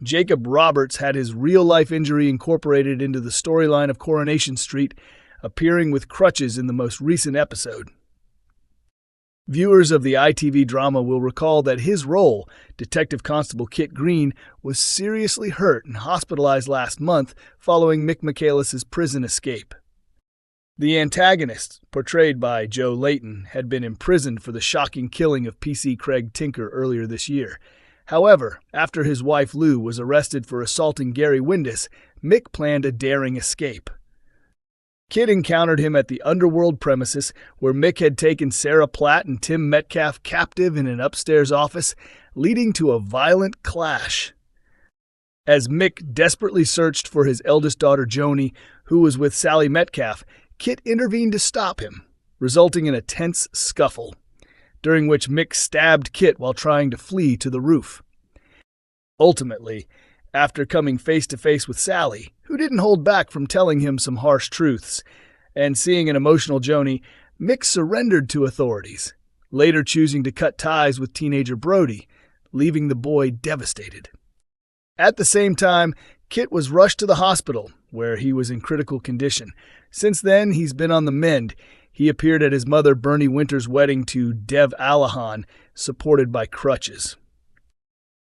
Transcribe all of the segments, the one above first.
Jacob Roberts had his real-life injury incorporated into the storyline of Coronation Street, appearing with crutches in the most recent episode. Viewers of the ITV drama will recall that his role, Detective Constable Kit Green, was seriously hurt and hospitalized last month following Mick McAlis's prison escape. The antagonist, portrayed by Joe Layton, had been imprisoned for the shocking killing of PC Craig Tinker earlier this year. However, after his wife Lou was arrested for assaulting Gary Windus, Mick planned a daring escape. Kit encountered him at the underworld premises where Mick had taken Sarah Platt and Tim Metcalf captive in an upstairs office, leading to a violent clash. As Mick desperately searched for his eldest daughter Joni, who was with Sally Metcalf, Kit intervened to stop him, resulting in a tense scuffle, during which Mick stabbed Kit while trying to flee to the roof. Ultimately, after coming face-to-face with Sally, who didn't hold back from telling him some harsh truths, and seeing an emotional Joni, Mick surrendered to authorities, later choosing to cut ties with teenager Brody, leaving the boy devastated. At the same time, Kit was rushed to the hospital, where he was in critical condition. Since then, he's been on the mend. He appeared at his mother Bernie Winter's wedding to Dev Alahan, supported by crutches.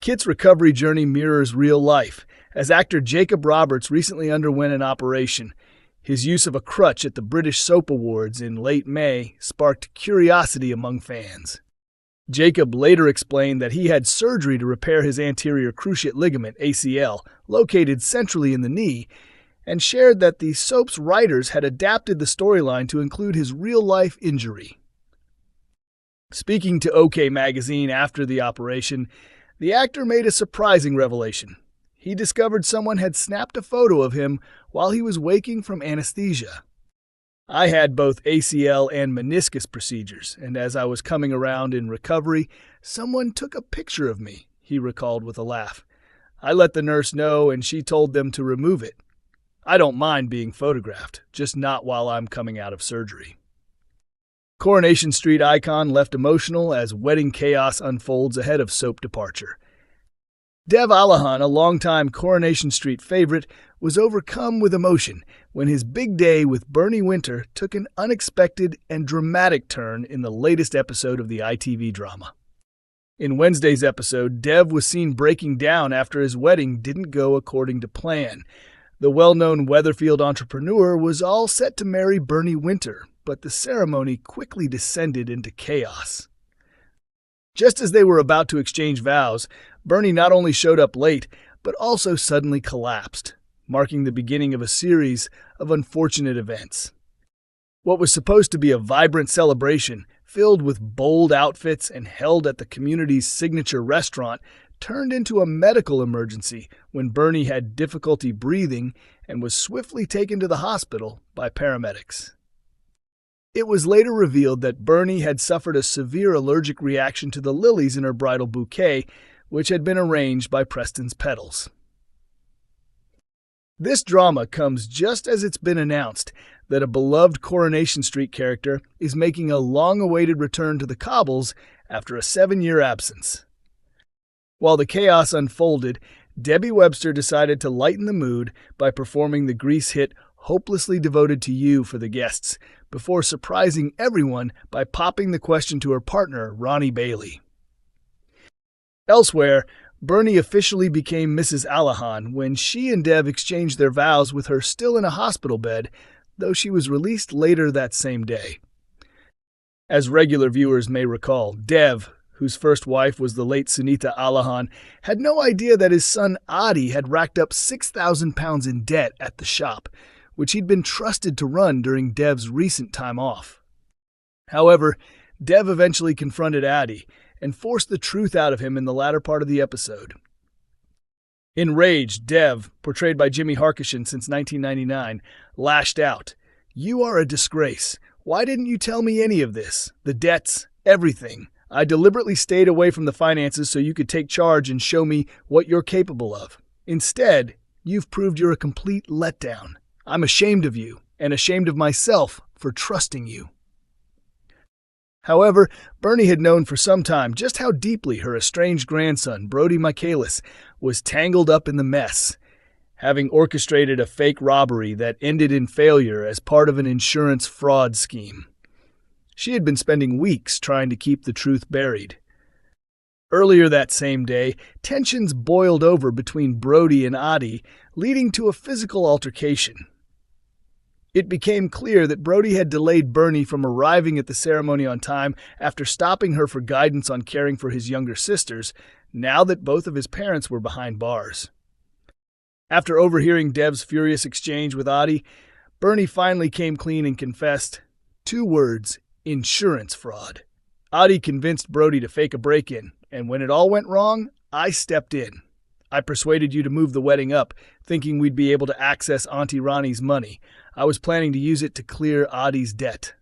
Kit's recovery journey mirrors real life, as actor Jacob Roberts recently underwent an operation. His use of a crutch at the British Soap Awards in late May sparked curiosity among fans. Jacob later explained that he had surgery to repair his anterior cruciate ligament, ACL, located centrally in the knee, and shared that the soap's writers had adapted the storyline to include his real-life injury. Speaking to OK Magazine after the operation, the actor made a surprising revelation. He discovered someone had snapped a photo of him while he was waking from anesthesia. I had both ACL and meniscus procedures, and as I was coming around in recovery, someone took a picture of me, he recalled with a laugh. I let the nurse know, and she told them to remove it. I don't mind being photographed, just not while I'm coming out of surgery. Coronation Street icon left emotional as wedding chaos unfolds ahead of soap departure. Dev Alahan, a longtime Coronation Street favorite, was overcome with emotion when his big day with Bernie Winter took an unexpected and dramatic turn in the latest episode of the ITV drama. In Wednesday's episode, Dev was seen breaking down after his wedding didn't go according to plan. The well-known Weatherfield entrepreneur was all set to marry Bernie Winter, but the ceremony quickly descended into chaos. Just as they were about to exchange vows, Bernie not only showed up late, but also suddenly collapsed, marking the beginning of a series of unfortunate events. What was supposed to be a vibrant celebration, filled with bold outfits and held at the community's signature restaurant, turned into a medical emergency when Bernie had difficulty breathing and was swiftly taken to the hospital by paramedics. It was later revealed that Bernie had suffered a severe allergic reaction to the lilies in her bridal bouquet, which had been arranged by Preston's Petals. This drama comes just as it's been announced that a beloved Coronation Street character is making a long-awaited return to the cobbles after a 7-year absence. While the chaos unfolded, Debbie Webster decided to lighten the mood by performing the Grease hit Hopelessly Devoted to You for the guests, before surprising everyone by popping the question to her partner, Ronnie Bailey. Elsewhere, Bernie officially became Mrs. Alahan when she and Dev exchanged their vows with her still in a hospital bed, though she was released later that same day. As regular viewers may recall, Dev, whose first wife was the late Sunita Alahan, had no idea that his son Adi had racked up 6,000 pounds in debt at the shop, which he'd been trusted to run during Dev's recent time off. However, Dev eventually confronted Adi and forced the truth out of him in the latter part of the episode. Enraged, Dev, portrayed by Jimmy Harkishan since 1999, lashed out. "You are a disgrace. Why didn't you tell me any of this? The debts, everything. I deliberately stayed away from the finances so you could take charge and show me what you're capable of. Instead, you've proved you're a complete letdown. I'm ashamed of you, and ashamed of myself for trusting you." However, Bernie had known for some time just how deeply her estranged grandson, Brody Michaelis, was tangled up in the mess, having orchestrated a fake robbery that ended in failure as part of an insurance fraud scheme. She had been spending weeks trying to keep the truth buried. Earlier that same day, tensions boiled over between Brody and Abi, leading to a physical altercation. It became clear that Brody had delayed Bernie from arriving at the ceremony on time after stopping her for guidance on caring for his younger sisters, now that both of his parents were behind bars. After overhearing Dev's furious exchange with Abi, Bernie finally came clean and confessed 2 words: insurance fraud. Abi convinced Brody to fake a break-in, and when it all went wrong, I stepped in. I persuaded you to move the wedding up, thinking we'd be able to access Auntie Ronnie's money. I was planning to use it to clear Adi's debt.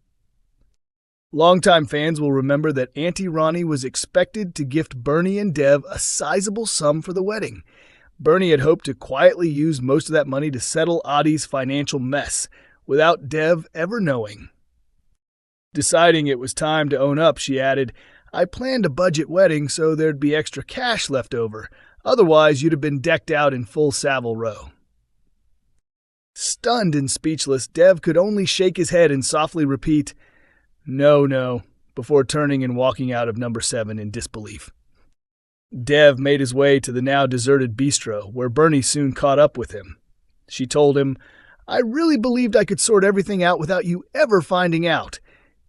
Longtime fans will remember that Auntie Ronnie was expected to gift Bernie and Dev a sizable sum for the wedding. Bernie had hoped to quietly use most of that money to settle Adi's financial mess, without Dev ever knowing. Deciding it was time to own up, she added, "I planned a budget wedding so there'd be extra cash left over. Otherwise, you'd have been decked out in full Savile Row." Stunned and speechless, Dev could only shake his head and softly repeat, "No," before turning and walking out of number 7 in disbelief. Dev made his way to the now deserted bistro, where Bernie soon caught up with him. She told him, "I really believed I could sort everything out without you ever finding out.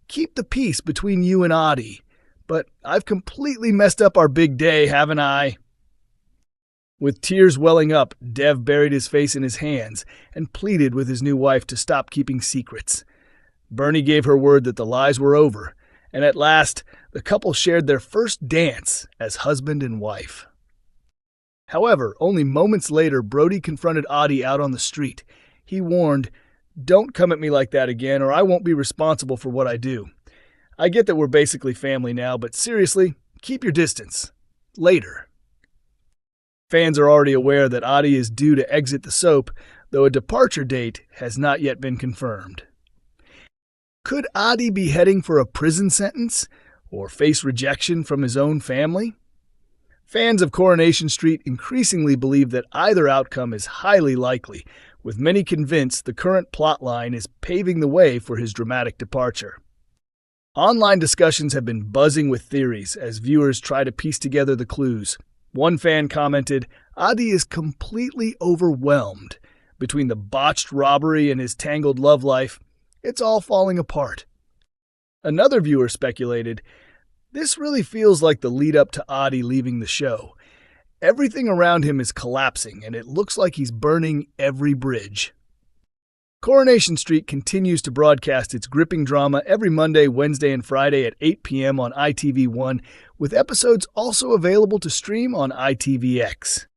Keep the peace between you and Abi. But I've completely messed up our big day, haven't I?" With tears welling up, Dev buried his face in his hands and pleaded with his new wife to stop keeping secrets. Bernie gave her word that the lies were over, and at last, the couple shared their first dance as husband and wife. However, only moments later, Brody confronted Abi out on the street. He warned, "Don't come at me like that again, or I won't be responsible for what I do. I get that we're basically family now, but seriously, keep your distance. Later." Fans are already aware that Abi is due to exit the soap, though a departure date has not yet been confirmed. Could Abi be heading for a prison sentence, or face rejection from his own family? Fans of Coronation Street increasingly believe that either outcome is highly likely, with many convinced the current plotline is paving the way for his dramatic departure. Online discussions have been buzzing with theories as viewers try to piece together the clues. One fan commented, "Abi is completely overwhelmed. Between the botched robbery and his tangled love life, it's all falling apart." Another viewer speculated, "This really feels like the lead-up to Abi leaving the show. Everything around him is collapsing, and it looks like he's burning every bridge." Coronation Street continues to broadcast its gripping drama every Monday, Wednesday, and Friday at 8 p.m. on ITV1, with episodes also available to stream on ITVX.